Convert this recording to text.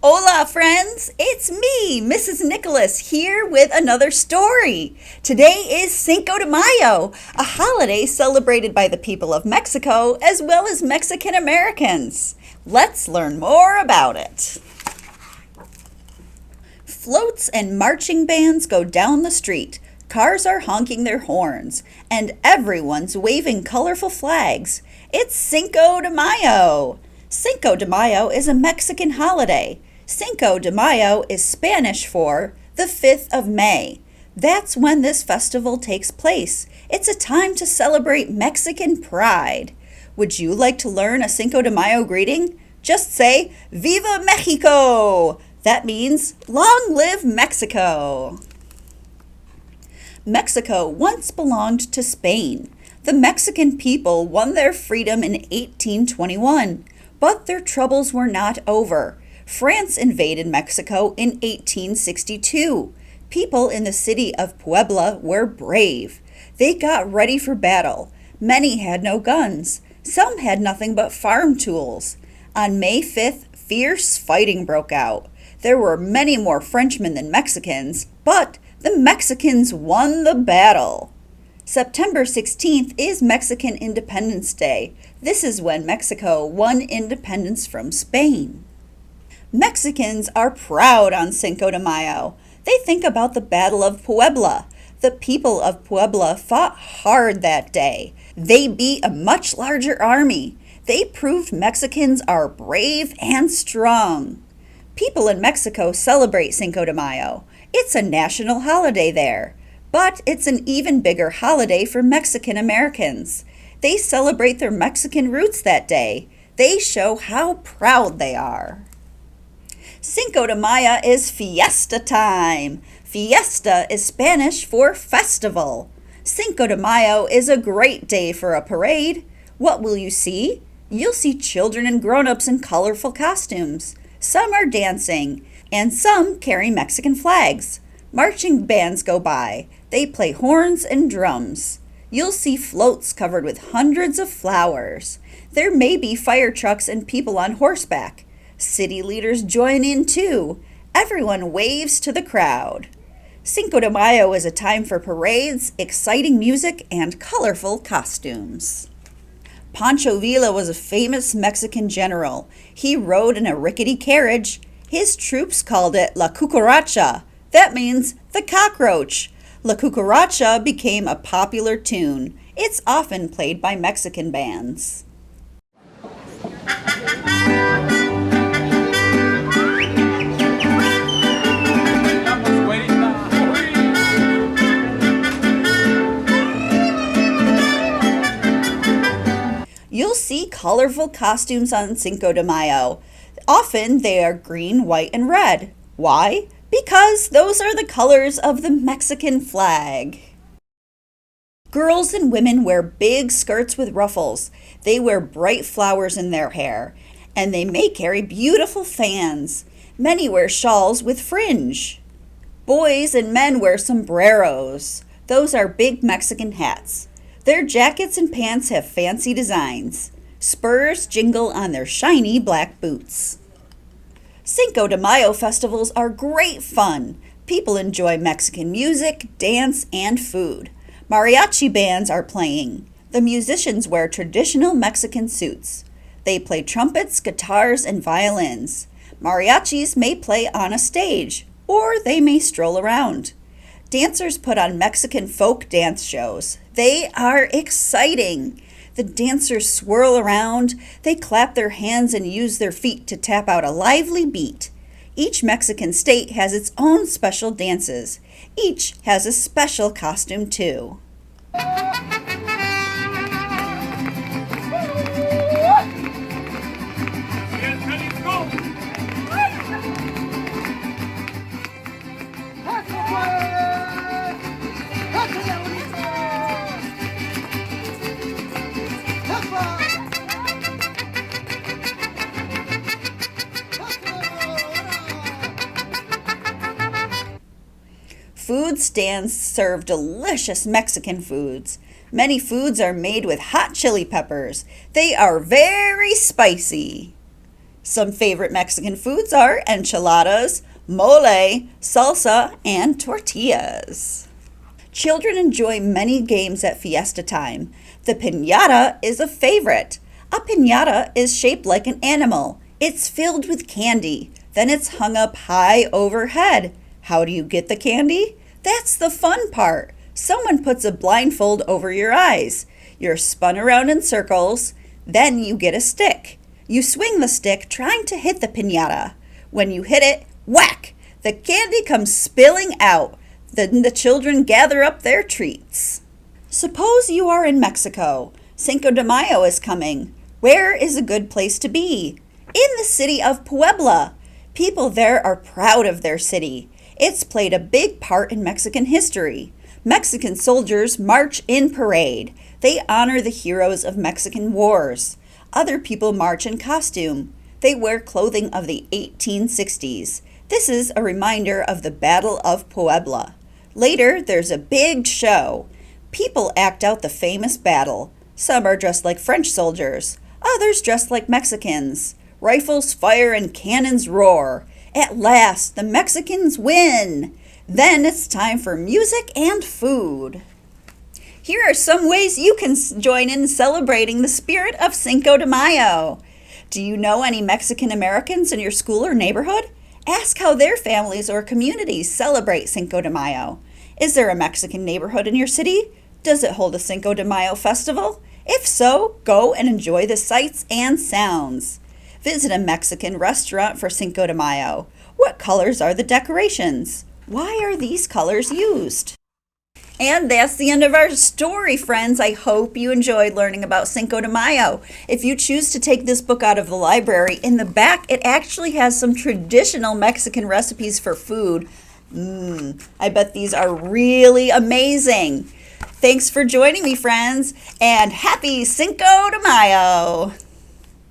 Hola, friends! It's me, Mrs. Nicholas, here with another story. Today is Cinco de Mayo, a holiday celebrated by the people of Mexico as well as Mexican Americans. Let's learn more about it. Floats and marching bands go down the street. Cars are honking their horns, and everyone's waving colorful flags. It's Cinco de Mayo. Cinco de Mayo is a Mexican holiday. Cinco de Mayo is Spanish for the 5th of May. That's when this festival takes place. It's a time to celebrate Mexican pride. Would you like to learn a Cinco de Mayo greeting? Just say, Viva Mexico! That means, long live Mexico! Mexico once belonged to Spain. The Mexican people won their freedom in 1821, but their troubles were not over. France invaded Mexico in 1862. People in the city of Puebla were brave. They got ready for battle. Many had no guns. Some had nothing but farm tools. On May 5th, fierce fighting broke out. There were many more Frenchmen than Mexicans, but the Mexicans won the battle. September 16th is Mexican Independence Day. This is when Mexico won independence from Spain. Mexicans are proud on Cinco de Mayo. They think about the Battle of Puebla. The people of Puebla fought hard that day. They beat a much larger army. They proved Mexicans are brave and strong. People in Mexico celebrate Cinco de Mayo. It's a national holiday there. But it's an even bigger holiday for Mexican Americans. They celebrate their Mexican roots that day. They show how proud they are. Cinco de Mayo is fiesta time. Fiesta is Spanish for festival. Cinco de Mayo is a great day for a parade. What will you see? You'll see children and grown-ups in colorful costumes. Some are dancing, and some carry Mexican flags. Marching bands go by. They play horns and drums. You'll see floats covered with hundreds of flowers. There may be fire trucks and people on horseback. City leaders join in too. Everyone waves to the crowd. Cinco de Mayo is a time for parades, exciting music, and colorful costumes. Pancho Villa was a famous Mexican general. He rode in a rickety carriage. His troops called it La Cucaracha. That means the cockroach. La Cucaracha became a popular tune. It's often played by Mexican bands. You'll see colorful costumes on Cinco de Mayo. Often they are green, white, and red. Why? Because those are the colors of the Mexican flag. Girls and women wear big skirts with ruffles. They wear bright flowers in their hair, and they may carry beautiful fans. Many wear shawls with fringe. Boys and men wear sombreros. Those are big Mexican hats. Their jackets and pants have fancy designs. Spurs jingle on their shiny black boots. Cinco de Mayo festivals are great fun. People enjoy Mexican music, dance, and food. Mariachi bands are playing. The musicians wear traditional Mexican suits. They play trumpets, guitars, and violins. Mariachis may play on a stage, or they may stroll around. Dancers put on Mexican folk dance shows. They are exciting. The dancers swirl around, they clap their hands and use their feet to tap out a lively beat. Each Mexican state has its own special dances. Each has a special costume too. Food stands serve delicious Mexican foods. Many foods are made with hot chili peppers. They are very spicy. Some favorite Mexican foods are enchiladas, mole, salsa, and tortillas. Children enjoy many games at fiesta time. The piñata is a favorite. A piñata is shaped like an animal. It's filled with candy. Then it's hung up high overhead. How do you get the candy? That's the fun part. Someone puts a blindfold over your eyes. You're spun around in circles. Then you get a stick. You swing the stick trying to hit the piñata. When you hit it, whack! The candy comes spilling out. Then the children gather up their treats. Suppose you are in Mexico. Cinco de Mayo is coming. Where is a good place to be? In the city of Puebla. People there are proud of their city. It's played a big part in Mexican history. Mexican soldiers march in parade. They honor the heroes of Mexican wars. Other people march in costume. They wear clothing of the 1860s. This is a reminder of the Battle of Puebla. Later, there's a big show. People act out the famous battle. Some are dressed like French soldiers. Others dressed like Mexicans. Rifles fire and cannons roar. At last, the Mexicans win. Then it's time for music and food. Here are some ways you can join in celebrating the spirit of Cinco de Mayo. Do you know any Mexican Americans in your school or neighborhood? Ask how their families or communities celebrate Cinco de Mayo. Is there a Mexican neighborhood in your city? Does it hold a Cinco de Mayo festival? If so, go and enjoy the sights and sounds. Visit a Mexican restaurant for Cinco de Mayo. What colors are the decorations? Why are these colors used? And that's the end of our story, friends. I hope you enjoyed learning about Cinco de Mayo. If you choose to take this book out of the library, in the back it actually has some traditional Mexican recipes for food. I bet these are really amazing. Thanks for joining me, friends, and happy Cinco de Mayo!